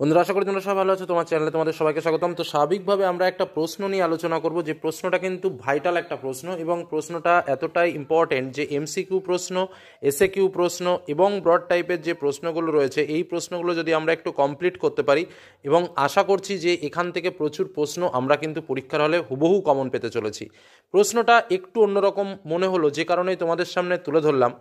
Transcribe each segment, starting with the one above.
বন্ধুরা, আশা করি তোমরা সবাই ভালো আছো। তোমার চ্যানেলে তোমাদের সবাইকে স্বাগতম। তো স্বাভাবিকভাবে আমরা একটা প্রশ্ন নিয়ে আলোচনা করব, যে প্রশ্নটা কিন্তু ভাইটাল একটা প্রশ্ন এবং প্রশ্নটা এতটাই ইম্পর্টেন্ট যে এমসিকিউ প্রশ্ন, এসএ কিউ প্রশ্ন এবং ব্রড টাইপের যে প্রশ্নগুলো রয়েছে, এই প্রশ্নগুলো যদি আমরা একটু কমপ্লিট করতে পারি, এবং আশা করছি যে এখান থেকে প্রচুর প্রশ্ন আমরা কিন্তু পরীক্ষার হলে হুবহু কমন পেতে চলেছি। প্রশ্নটা একটু অন্যরকম মনে হলো, যে কারণেই তোমাদের সামনে তুলে ধরলাম।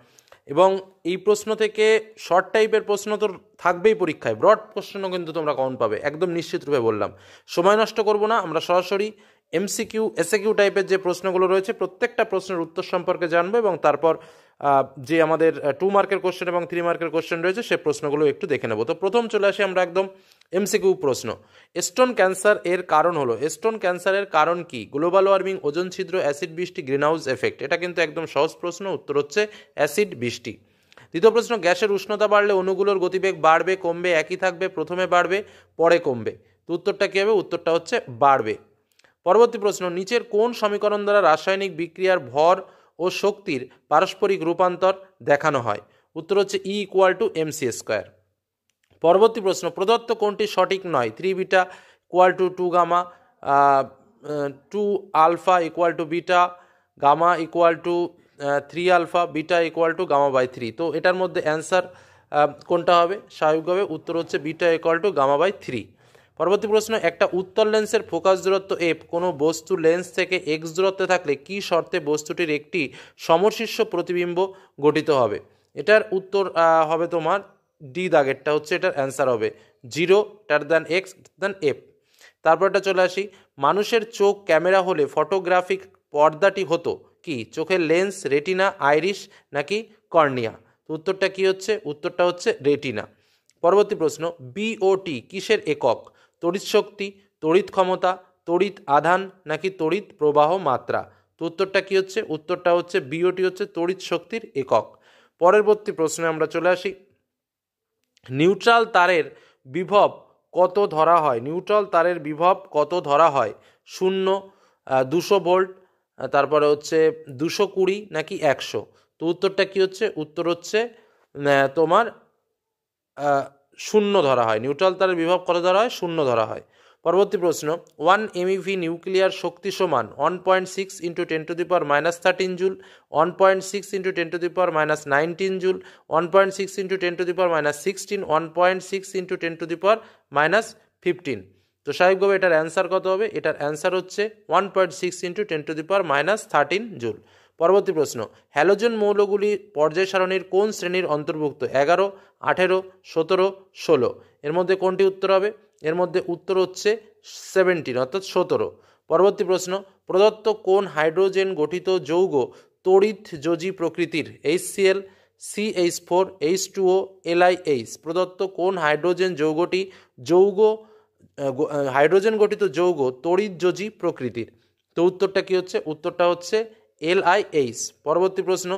এবং এই প্রশ্ন থেকে শর্ট টাইপের প্রশ্ন তো থাকবেই পরীক্ষায়, ব্রড প্রশ্ন কিন্তু তোমরা কমন পাবে, একদম নিশ্চিত রূপে বললাম। সময় নষ্ট করব না, আমরা সরাসরি এমসিকিউ এসএকিউ টাইপের যে প্রশ্নগুলো রয়েছে প্রত্যেকটা প্রশ্নের উত্তর সম্পর্কে জানবো, এবং তারপর যে আমাদের 2 মার্কের কোশ্চেন এবং 3 মার্কের কোশ্চেন রয়েছে সে প্রশ্নগুলো একটু দেখে নেব। তো প্রথম চলে আসি আমরা একদম এমসিকিউ প্রশ্ন। স্টোন ক্যান্সার এর কারণ হলো, স্টোন ক্যান্সারের কারণ কি? গ্লোবাল ওয়ার্মিং, ওজোন ছিদ্র, অ্যাসিড বৃষ্টি, গ্রিনহাউস এফেক্ট। এটা কিন্তু একদম সহজ প্রশ্ন, উত্তর হচ্ছে অ্যাসিড বৃষ্টি। দ্বিতীয় প্রশ্ন, গ্যাসের উষ্ণতা বাড়লে অণুগুলোর গতিবেগ বাড়বে, কমবে, একই থাকবে, প্রথমে বাড়বে পরে কমবে? তো উত্তরটা কী হবে? উত্তরটা হচ্ছে বাড়বে। পরবর্তী প্রশ্ন, নিচের কোন সমীকরণ দ্বারা রাসায়নিক বিক্রিয়ার ভর ও শক্তির পারস্পরিক রূপান্তর দেখানো হয়? উত্তর হচ্ছে E=mc²। পরবর্তী প্রশ্ন, প্রদত্ত কোনটি সঠিক নয়? 3 beta equal to 2 gamma, 2 alpha equal to beta, gamma equal to 3 alpha, beta equal to gamma. তো এটার মধ্যে অ্যান্সার কোনটা হবে? স্বাভাবিকভাবে উত্তর হচ্ছে বিটা ইকুয়াল টু গামা/3। পরবর্তী প্রশ্ন, একটা উত্তল লেন্সের ফোকাস দূরত্ব এফ কোনো বস্তু লেন্স থেকে এক্স দূরত্বে থাকলে কি শর্তে বস্তুটির একটি সমশীর্ষ প্রতিবিম্ব গঠিত হবে? এটার উত্তর হবে তোমার ডি দাগেরটা হচ্ছে এটার অ্যান্সার হবে 0 > x f। তারপরটা চলে আসি, মানুষের চোখ ক্যামেরা হলে ফটোগ্রাফিক পর্দাটি হতো কি? চোখের লেন্স, রেটিনা, আইরিশ নাকি কর্নিয়া? তো উত্তরটা কি হচ্ছে? উত্তরটা হচ্ছে রেটিনা। পরবর্তী প্রশ্ন, বিওটি কিসের একক? তড়িৎ শক্তি, তড়িৎ ক্ষমতা, তড়িৎ আধান নাকি তড়িৎ প্রবাহ মাত্রা? তো উত্তরটা কি হচ্ছে? উত্তরটা হচ্ছে বিওটি হচ্ছে তড়িৎ শক্তির একক। পরবর্তী প্রশ্নে আমরা চলে আসি, নিউট্রাল তারের বিভব কত ধরা হয়? নিউট্রাল তারের বিভব কত ধরা হয়? 0, 200 ভোল্ট, তারপরে হচ্ছে 220 নাকি 100? তো উত্তরটা কি হচ্ছে? উত্তর হচ্ছে তোমার 0 ধরা হয়। নিউট্রাল তারের বিভব কত ধরা হয়? 0 ধরা হয়। পরবর্তী প্রশ্ন, 1 MeV নিউক্লিয়ার শক্তি সমান 1.6 × 10⁻13 জুল, 1.6 × 10⁻19 জুল, 1.6 × 10⁻16, 1.6 × 10⁻15। তো স্বাভাবিকভাবে এটার অ্যান্সার কত হবে? এটার অ্যান্সার হচ্ছে 1.6 × 10⁻13 জুল। পরবর্তী প্রশ্ন, হ্যালোজেন মৌলগুলি পর্যায় সারণীর কোন শ্রেণীর অন্তর্ভুক্ত? 11, 18, 17, 16? এর মধ্যে কোনটি উত্তর হবে? এর মধ্যে উত্তর হচ্ছে 17 অর্থাৎ 17। পরবর্তী প্রশ্ন, প্রদত্ত কোন হাইড্রোজেন গঠিত যৌগ তড়িৎ যোজী প্রকৃতির? HCl, CH4, H2O, LiH? প্রদত্ত কোন হাইড্রোজেন যৌগটি হাইড্রোজেন গঠিত যৌগ তড়িৎ যোজী প্রকৃতির? তো উত্তরটা কি হচ্ছে? উত্তরটা হচ্ছে LiH। পরবর্তী প্রশ্ন,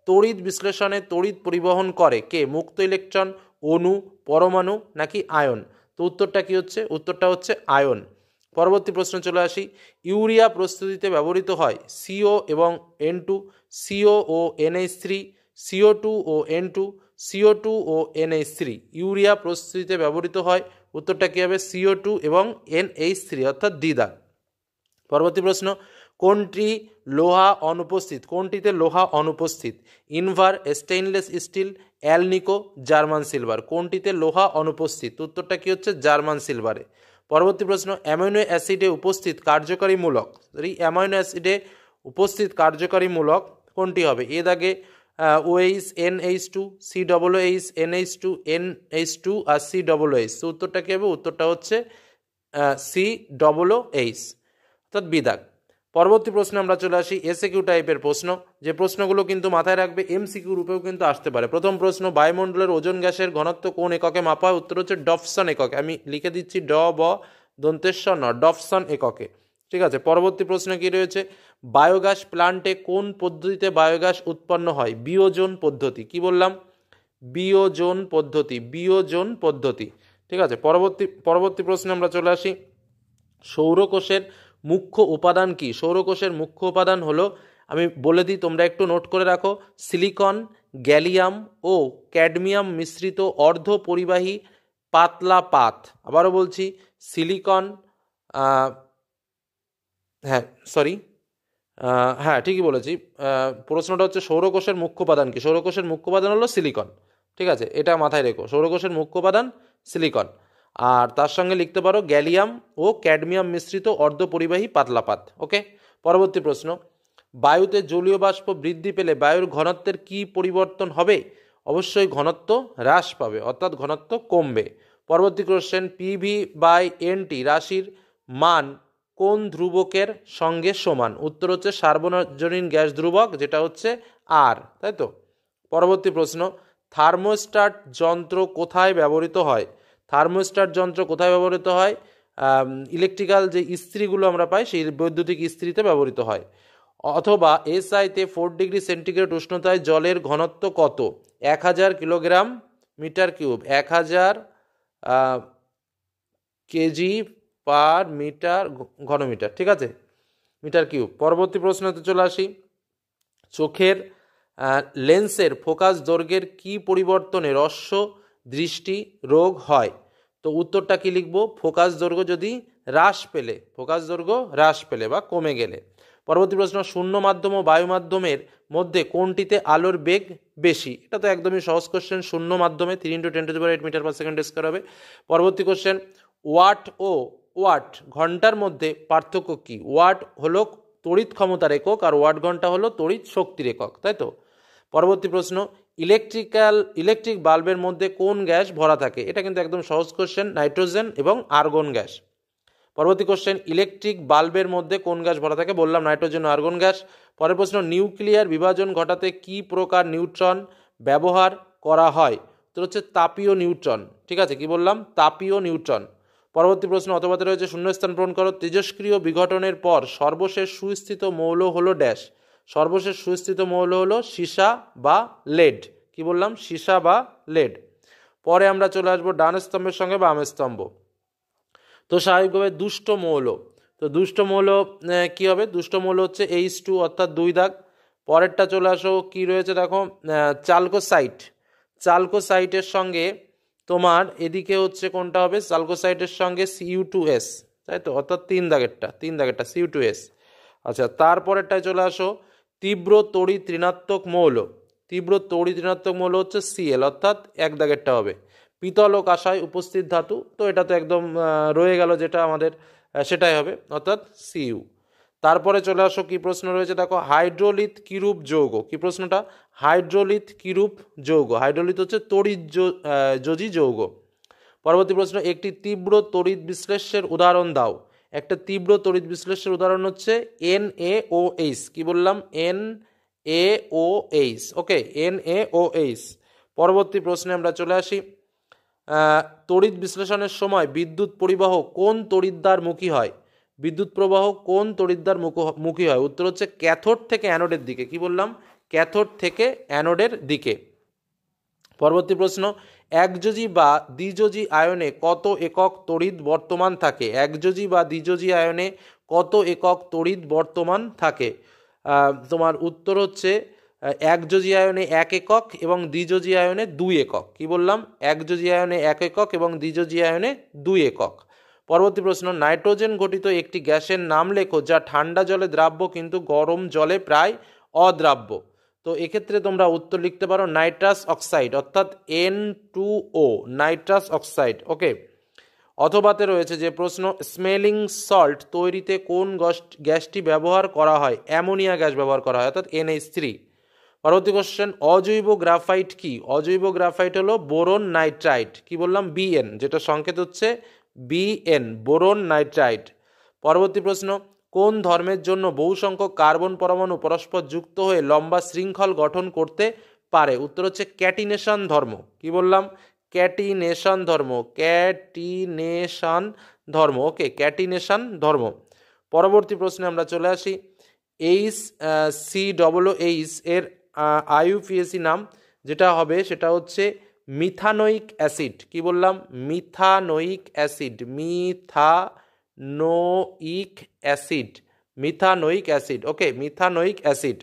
তড়িৎ বিশ্লেষণে তড়িৎ পরিবহন করে কে? মুক্ত ইলেকট্রন, অণু, পরমাণু নাকি আয়ন? তো উত্তরটা কি হচ্ছে? উত্তরটা হচ্ছে আয়ন। পরবর্তী প্রশ্ন চলে আসি, ইউরিয়া প্রস্তুতিতে ব্যবহৃত হয় CO এবং N2, CO ও NH3, CO2 ও N2, CO2 ও NH3? ইউরিয়া প্রস্তুতিতে ব্যবহৃত হয়, উত্তরটা কী হবে? CO2 এবং NH3 অর্থাৎ দ্বিধাগ। পরবর্তী প্রশ্ন, কোনটি লোহা অনুপস্থিত? কোনটিতে লোহা অনুপস্থিত? Invar, stainless steel, alnico, German silver? কোনটিতে লোহা অনুপস্থিত? উত্তরটা কি হচ্ছে? জার্মান সিলভারে। পরবর্তী প্রশ্ন, অ্যামাইনো অ্যাসিডে উপস্থিত কার্যকারী মূলক, অ্যামাইনো অ্যাসিডে উপস্থিত কার্যকারী মূলক কোনটি হবে? এ দাগে OH, NH2, COOH, NH2, NH2 আর COOH? তো উত্তরটা কী হবে? উত্তরটা হচ্ছে COOH অর্থাৎ বিদাগ। পরবর্তী প্রশ্নে আমরা চলে আসি এসএকিউ টাইপের প্রশ্ন, যে প্রশ্নগুলো কিন্তু মাথায় রাখবে, এমসিকিউ রূপেও কিন্তু আসতে পারে। প্রথম প্রশ্ন, বায়ুমণ্ডলের ওজোন গ্যাসের ঘনত্ব কোন এককে মাপা হয়? উত্তর হচ্ছে ডফসন এককে। আমি লিখে দিচ্ছি ডফসন এককে। ঠিক আছে। পরবর্তী প্রশ্ন কি রয়েছে? বায়োগ্যাস প্লান্টে কোন পদ্ধতিতে বায়োগ্যাস উৎপন্ন হয়? বিয়োজন পদ্ধতি। কি বললাম? বিয়োজন পদ্ধতি। ঠিক আছে। পরবর্তী প্রশ্নে আমরা চলে আসি, সৌরকোষের মুখ্য উপাদান কি? সৌরকোষের মুখ্য উপাদান হলো, আমি বলে দিই, তোমরা একটু নোট করে রাখো, সিলিকন, গ্যালিয়াম ও ক্যাডমিয়াম মিশ্রিত অর্ধ পরিবাহী পাতলা পাত, আবারও বলছি সিলিকন, হ্যাঁ সরি, হ্যাঁ ঠিকই বলেছি। প্রশ্নটা হচ্ছে সৌরকোষের মুখ্য উপাদান কি? সৌরকোষের মুখ্য উপাদান হলো সিলিকন। ঠিক আছে, এটা মাথায় রেখো, সৌরকোষের মুখ্য উপাদান সিলিকন। আর তার সঙ্গে লিখতে পারো গ্যালিয়াম ও ক্যাডমিয়াম মিশ্রিত অর্ধপরিবাহী পাতলা পাত। ওকে, পরবর্তী প্রশ্ন, বায়ুতে জলীয় বাষ্প বৃদ্ধি পেলে বায়ুর ঘনত্বের কি পরিবর্তন হবে? অবশ্যই ঘনত্ব হ্রাস পাবে, অর্থাৎ ঘনত্ব কমবে। পরবর্তী কোশ্চেন, PV/NT রাশির মান কোন ধ্রুবকের সঙ্গে সমান? উত্তর হচ্ছে সার্বজনীন গ্যাস ধ্রুবক, যেটা হচ্ছে আর, তাই তো। পরবর্তী প্রশ্ন, থার্মোস্ট্যাট যন্ত্র কোথায় ব্যবহৃত হয়? থার্মোস্ট্যাট যন্ত্র কোথায় ব্যবহৃত হয়? ইলেকট্রিক্যাল যে ইস্ত্রিগুলো আমরা পাই সেই বৈদ্যুতিক ইস্ত্রিতে ব্যবহৃত হয়। অথবা SI-তে 4°C উষ্ণতায় জলের ঘনত্ব কত? 1000 kilogram metre cube, 1000 KG per metre ঘনমিটার, ঠিক আছে, মিটার কিউব। পরবর্তী প্রশ্নতে চলে আসি, চোখের লেন্সের ফোকাস দৈর্ঘ্যের কি পরিবর্তনে হ্রস্ব দৃষ্টি রোগ হয়? তো উত্তরটা কি লিখবো? ফোকাস দৈর্ঘ্য যদি হ্রাস পেলে, ফোকাস দৈর্ঘ্য হ্রাস পেলে বা কমে গেলে। পরবর্তী প্রশ্ন, শূন্য মাধ্যম ও বায়ু মাধ্যমের মধ্যে কোনটিতে আলোর বেগ বেশি? এটা তো একদমই সহজ কোশ্চেন, শূন্য মাধ্যমে 3 × 10⁸ মিটার/সেকেন্ড হবে। পরবর্তী কোশ্চেন, ওয়াট ও ওয়াট ঘন্টার মধ্যে পার্থক্য কি? ওয়াট হলো তড়িৎ ক্ষমতার একক আর ওয়াট ঘন্টা হলো তড়িৎ শক্তির একক, তাই তো। পরবর্তী প্রশ্ন, ইলেকট্রিক বাল্বের মধ্যে কোন গ্যাস ভরা থাকে? এটা কিন্তু একদম সহজ কোশ্চেন, নাইট্রোজেন এবং আর্গন গ্যাস। পরবর্তী কোশ্চেন, ইলেকট্রিক বাল্বের মধ্যে কোন গ্যাস ভরা থাকে? বললাম নাইট্রোজেন ও আর্গন গ্যাস। পরের প্রশ্ন, নিউক্লিয়ার বিভাজন ঘটাতে কি প্রকার নিউট্রন ব্যবহার করা হয়? তো হচ্ছে তাপীয় নিউট্রন, ঠিক আছে, কি বললাম? তাপীয় নিউট্রন। পরবর্তী প্রশ্ন, অথবাতে রয়েছে শূন্যস্থান পূরণ করো। তেজস্ক্রিয় বিঘটনের পর সর্বশেষ সুস্থিত মৌল হলো ড্যাশ। সর্বশেষ সুস্থিত মৌল হলো সীসা বা লেড। কি বললাম? সীসা বা লেড। পরে আমরা চলে আসবো ডান স্তম্ভের সঙ্গে বাম স্তম্ভ। তো স্বাভাবিকভাবে দুষ্ট মৌল, তো দুষ্ট মৌল কি হবে? দুষ্ট মৌল হচ্ছে H2 অর্থাৎ 2 দাগ। পরেরটা চলে আসো, কি রয়েছে দেখো, চালকোসাইট। চালকোসাইটের সঙ্গে তোমার এদিকে হচ্ছে কোনটা হবে? চালকোসাইটের সঙ্গে Cu2S, তাই তো, অর্থাৎ 3 দাগেরটা Cu2S। আচ্ছা, তারপরেরটায় চলে আসো, তীব্র তড়িৎ ঋণাত্মক মৌল। তীব্র তড়িৎ ঋণাত্মক মৌল হচ্ছে Cl, অর্থাৎ 1 দাগেরটা হবে। পিতল ও কাঁসায় উপস্থিত ধাতু, তো এটা তো একদম রয়ে গেল, যেটা আমাদের সেটাই হবে, অর্থাৎ Cu। তারপরে চলে আসো, কি প্রশ্ন রয়েছে দেখো, হাইড্রোলিথ কিরূপ যৌগ? কি প্রশ্নটা? হাইড্রোলিথ কিরূপ যৌগ? হাইড্রোলিথ হচ্ছে তড়িৎ যোজী যৌগ। পরবর্তী প্রশ্ন, একটি তীব্র তড়িৎ বিশ্লেষ্যের উদাহরণ দাও। একটা তীব্র তড়িৎ বিশ্লেষ্যের উদাহরণ হচ্ছে NaOH। কি বললাম? NaOH, ওকে, NaOH। পরবর্তী প্রশ্নে আমরা চলে আসি, তড়িৎ বিশ্লেষণের সময় বিদ্যুৎ পরিবাহ কোন তড়িৎদ্বার মুখী হয়? বিদ্যুৎ প্রবাহ কোন তড়িৎদ্বার মুখী হয়? উত্তর হচ্ছে ক্যাথোড থেকে অ্যানোডের দিকে। কি বললাম? ক্যাথোড থেকে অ্যানোডের দিকে। পরবর্তী প্রশ্ন, একযোজী বা দ্বিযোজী আয়নে কত একক তড়িৎ বর্তমান থাকে? একযোজী বা দ্বিযোজী আয়নে কত একক তড়িৎ বর্তমান থাকে? তোমার উত্তর হচ্ছে একযোজী আয়নে 1 একক এবং দ্বিযোজী আয়নে 2 একক। কি বললাম? একযোজী আয়নে 1 একক এবং দ্বিযোজী আয়নে 2 একক। পরবর্তী প্রশ্ন, নাইট্রোজেন ঘটিত একটি গ্যাসের নাম লেখো যা ঠান্ডা জলে দ্রাব্য কিন্তু গরম জলে প্রায় অদ্রাব্য। তো এক্ষেত্রে তোমরা উত্তর লিখতে পারো নাইট্রাস অক্সাইড, অর্থাৎ N2O, নাইট্রাস অক্সাইড, ওকে। অথবাতে রয়েছে যে প্রশ্ন, স্মেলিং সল্ট তৈরিতে কোন গ্যাসটি ব্যবহার করা হয়? অ্যামোনিয়া গ্যাস ব্যবহার করা হয়, অর্থাৎ NH3। পরবর্তী কোশ্চেন, অজৈব গ্রাফাইট কি? অজৈব গ্রাফাইট হলো বোরন নাইট্রাইট। কি বললাম? Bn, যেটা সংকেত হচ্ছে Bn, বোরন নাইট্রাইট। পরবর্তী প্রশ্ন, কোন ধর্মের জন্য বহু সংখ্যক কার্বন পরমাণু পরস্পর যুক্ত হয়ে লম্বা শৃঙ্খল গঠন করতে পারে? উত্তর হচ্ছে ক্যাটিনেশন ধর্ম। কি বললাম? ক্যাটিনেশন ধর্ম, ক্যাটিনেশন ধর্ম, ওকে, ক্যাটিনেশন ধর্ম। পরবর্তী প্রশ্নে আমরা চলে আসি, HCOOH এর IUPAC নাম যেটা হবে সেটা হচ্ছে মিথানোইক অ্যাসিড। কি বললাম? Methanoic acid, methanoic acid, methanoic acid, okay, methanoic acid.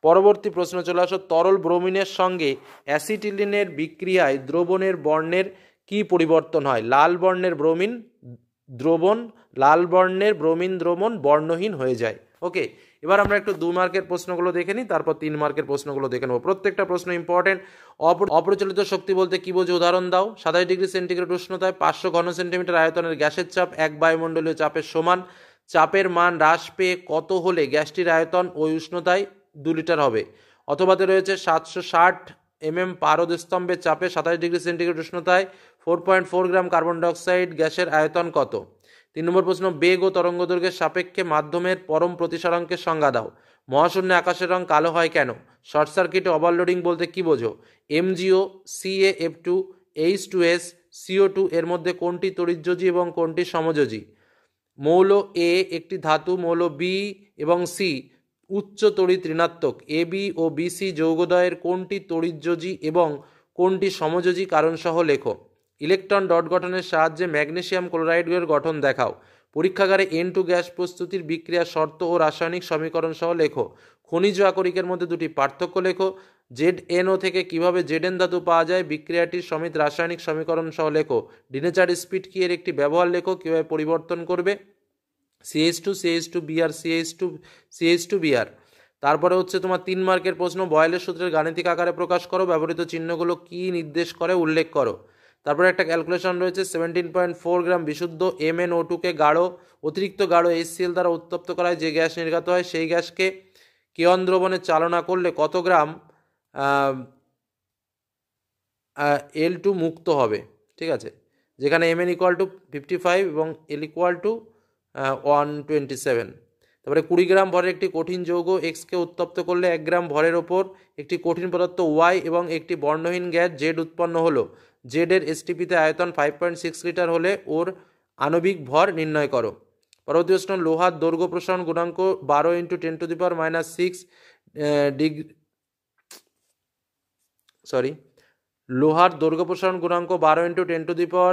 পরবর্তী প্রশ্ন চলে আসো, তরল ব্রোমিনের সঙ্গে অ্যাসিটিলিনের বিক্রিয়ায় দ্রবণের বর্ণের কি পরিবর্তন হয়? লাল বর্ণের ব্রোমিন দ্রবণ বর্ণহীন হয়ে যায়। ওকে, এবার আমরা একটু 2 মার্কের প্রশ্নগুলো দেখে নিই, তারপর 3 মার্কের প্রশ্নগুলো দেখে নেবো। প্রত্যেকটা প্রশ্ন ইম্পর্টেন্ট। অপ্রচলিত শক্তি বলতে কি বোঝো? উদাহরণ দাও। 27 ডিগ্রি সেন্টিগ্রেড উষ্ণতায় 500 ঘন সেন্টিমিটার আয়তনের গ্যাসের চাপ 1 বায়ুমণ্ডলীয় চাপের সমান। চাপের মান হ্রাস পেয়ে কত হলে গ্যাসটির আয়তন ওই উষ্ণতায় 2 লিটার হবে? অথবাতে রয়েছে 760 পারদ স্তম্ভের চাপে 27 ডিগ্রি সেন্টিগ্রেড উষ্ণতায় 4.4 গ্রাম কার্বন ডাইঅক্সাইড গ্যাসের আয়তন কত? 3 নম্বর প্রশ্ন, বেগ ও তরঙ্গদৈর্ঘ্যের সাপেক্ষে মাধ্যমের পরম প্রতিসরাঙ্কের সংজ্ঞা দাও। মহাশূন্যে আকাশের রং কালো হয় কেন? শর্ট সার্কিটে ওভারলোডিং বলতে কি বোঝো? এমজিও, CaF2, H2S, CO2 এর মধ্যে কোনটি তড়িৎযোজী এবং কোনটি সমযোজী? মৌল এ একটি ধাতু, মৌল বি এবং সি উচ্চ তড়িৎ ঋণাত্মক। AB ও BC যৌগদ্বয়ের কোনটি তড়িৎযোজী এবং কোনটি সমযোজী কারণসহ লেখো। ইলেকট্রন ডট গঠনের সাহায্যে ম্যাগনেসিয়াম ক্লোরাইডের গঠন দেখাও। পরীক্ষাগারে N2 গ্যাস প্রস্তুতির বিক্রিয়ার শর্ত ও রাসায়নিক সমীকরণ সহ লেখো। খনিজ আকরিকের মধ্যে দুটি পার্থক্য লেখো। ZNO থেকে কিভাবে Zn ধাতু পাওয়া যায়? বিক্রিয়াটির সমিত রাসায়নিক সমীকরণ সহ লেখো। ডিনেচার স্পিড কি এর একটি ব্যবহার লেখো। কিভাবে পরিবর্তন করবে? CH2 Br CH2 Br। তারপরে হচ্ছে তোমার 3 মার্কের প্রশ্ন, বয়েলের সূত্রের গাণিতিক আকারে প্রকাশ করো। ব্যবহৃত চিহ্নগুলো কি নির্দেশ করে উল্লেখ করো। তারপরে একটা ক্যালকুলেশন রয়েছে। 17.4 গ্রাম বিশুদ্ধ MnO2 কে অতিরিক্ত গাঢ় HCl দ্বারা উত্তপ্ত করা হয়। যে গ্যাস নির্গত হয় সেই গ্যাসকে কেয়ন দ্রবণে চালনা করলে কত গ্রাম L2 মুক্ত হবে? ঠিক আছে, যেখানে Mn = 55 এবং L = 127। তারপরে 20 গ্রাম ভরের একটি কঠিন যৌগ Xকে উত্তপ্ত করলে 1 গ্রাম ভরের ওপর একটি কঠিন পদার্থ Y এবং একটি বর্ণহীন গ্যাস Z উৎপন্ন হলো। Z এর STPতে আয়তন 5.6 লিটার হলে ওর আণবিক ভর নির্ণয় করো। পরবর্তী প্রশ্ন, লোহার দৈর্ঘ্য প্রসারণ গুণাঙ্ক 12 × 10⁻⁶ ডিগ্রি লোহার দৈর্ঘ্য প্রসারণ গুণাঙ্ক 12 ×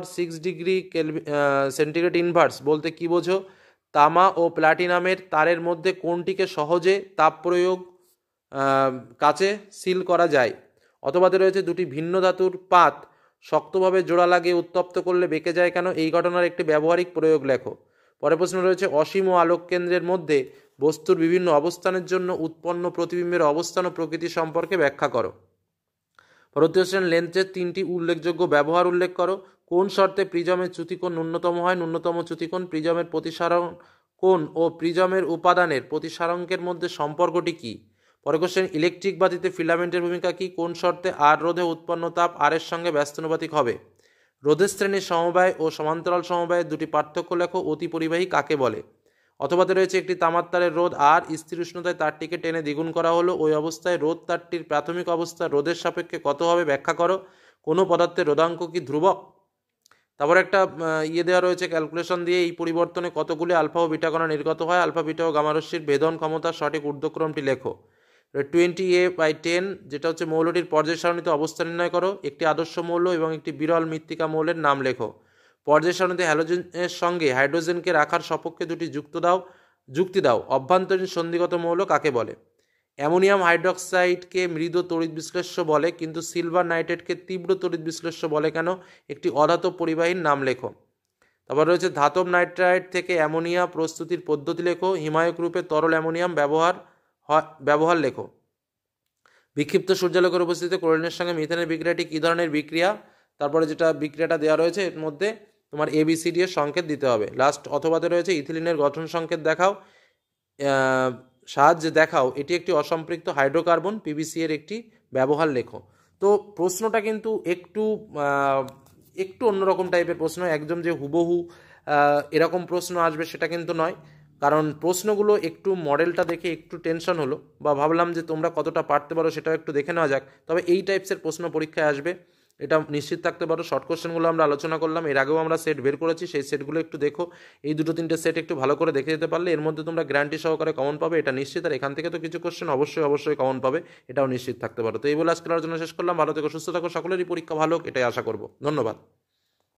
10⁶ ডিগ্রি সেন্টিগ্রেড ইনভার্স বলতে কি বোঝো? তামা ও প্লাটিনামের তারের মধ্যে কোনটিকে সহজে তাপ প্রয়োগ কাচে সিল করা যায়? অথবাতে রয়েছে দুটি ভিন্ন ধাতুর পাত শক্তভাবে জোড়া লাগিয়ে উত্তপ্ত করলে বেঁকে যায় কেন? এই ঘটনার একটি ব্যবহারিক প্রয়োগ লেখো। পরের প্রশ্ন রয়েছে, অসীম ও আলোক কেন্দ্রের মধ্যে বস্তুর বিভিন্ন অবস্থানের জন্য উৎপন্ন প্রতিবিম্বের অবস্থান ও প্রকৃতি সম্পর্কে ব্যাখ্যা করো। পরবর্তী প্রশ্ন, লেন্সের 3টি উল্লেখযোগ্য ব্যবহার উল্লেখ করো। কোন শর্তে প্রিজমের চ্যুতিকোণ ন্যূনতম হয়? ন্যূনতম চ্যুতিকোণ প্রিজমের প্রতিসারণ কোণ ও প্রিজমের উপাদানের প্রতিসারাঙ্কের মধ্যে সম্পর্কটি কী? পরের কোশ্চেন, ইলেকট্রিক বাতিতে ফিলামেন্টের ভূমিকা কী? কোন শর্তে আর রোধে উৎপন্ন তাপ আর এর সঙ্গে ব্যস্তানুপাতিক হবে? রোধের শ্রেণীর সমবায় ও সমান্তরাল সমবায়ের দুটি পার্থক্য লেখো। অতি পরিবাহী কাকে বলে? অথবাতে রয়েছে, একটি তামার তারের রোধ আর স্থির উষ্ণতায় তারটিকে টেনে দ্বিগুণ করা হলো। ওই অবস্থায় রোধ তারটির প্রাথমিক অবস্থা রোধের সাপেক্ষে কত হবে? ব্যাখ্যা করো। কোনো পদার্থের রোধাঙ্ক কি ধ্রুবক? তারপর একটা দেওয়া রয়েছে ক্যালকুলেশন দিয়ে, এই পরিবর্তনে কতগুলি আলফা ও বিটা কণা নির্গত হয়? আলফা, বিটা ও গামা রশ্মির ভেদন ক্ষমতার সঠিক ঊর্ধ্বক্রমটি লেখো। 20A/10 যেটা হচ্ছে মৌলটির পর্যায় সারণীতে অবস্থান নির্ণয় করো। একটি আদর্শ মৌল এবং একটি বিরল মৃত্তিকা মৌলের নাম লেখো। পর্যায় সারণীতে হ্যালোজেনের সঙ্গে হাইড্রোজেনকে রাখার সপক্ষে দুটি যুক্তি দাও। অভ্যন্তরীণ সন্ধিগত মৌল কাকে বলে? অ্যামোনিয়াম হাইড্রক্সাইডকে মৃদু তড়িৎ বিশ্লেষ্য বলে, কিন্তু সিলভার নাইট্রেটকে তীব্র তড়িৎ বিশ্লেষ্য বলে কেন? একটি অধাতব পরিবাহীর নাম লেখো। তারপর রয়েছে, ধাতব নাইট্রাইট থেকে অ্যামোনিয়া প্রস্তুতির পদ্ধতি লেখো। হিমায়ক রূপে তরল অ্যামোনিয়াম ব্যবহার লেখো। বিক্ষিপ্ত সূর্যালোকের উপস্থিতিতে ক্লোরিনের সঙ্গে মিথেনের বিক্রিয়াটি কী ধরনের বিক্রিয়া? তারপরে যেটা বিক্রিয়াটা দেওয়া রয়েছে এর মধ্যে তোমার ABCD এর সংকেত দিতে হবে। লাস্ট অথবাতে রয়েছে, ইথিলিনের গঠন সংকেত দেখাও এটি একটি অসম্পৃক্ত হাইড্রোকার্বন। PBC এর একটি ব্যবহার লেখো। তো প্রশ্নটা কিন্তু একটু অন্যরকম টাইপের প্রশ্ন। একদম যে হুবহু এরকম প্রশ্ন আসবে সেটা কিন্তু নয়, কারণ প্রশ্নগুলো একটু মডেলটা দেখে একটু টেনশন হলো, বা ভাবলাম যে তোমরা কতটা পারতে পারো সেটাও একটু দেখে নেওয়া যাক। তবে এই টাইপসের প্রশ্ন পরীক্ষায় আসবে, এটা নিশ্চিত থাকতে পারো। শর্ট কোশ্চেনগুলো আমরা আলোচনা করলাম, এর আগেও আমরা সেট বের করেছি, সেই সেটগুলো একটু দেখো। এই 2-3টে সেট একটু ভালো করে দেখে যেতে পারলে এর মধ্যে তোমরা গ্যারান্টি সহকারে কমন পাবে, এটা নিশ্চিত। আর এখান থেকে তো কিছু কোশ্চেন অবশ্যই কমন পাবে, এটাও নিশ্চিত থাকতে পারো। তো এই বলে আজকের আলোচনা শেষ করলাম। ভালো থেকো, সুস্থ থাকো, সকলেরই পরীক্ষা ভালো হোক এটাই আশা করব। ধন্যবাদ।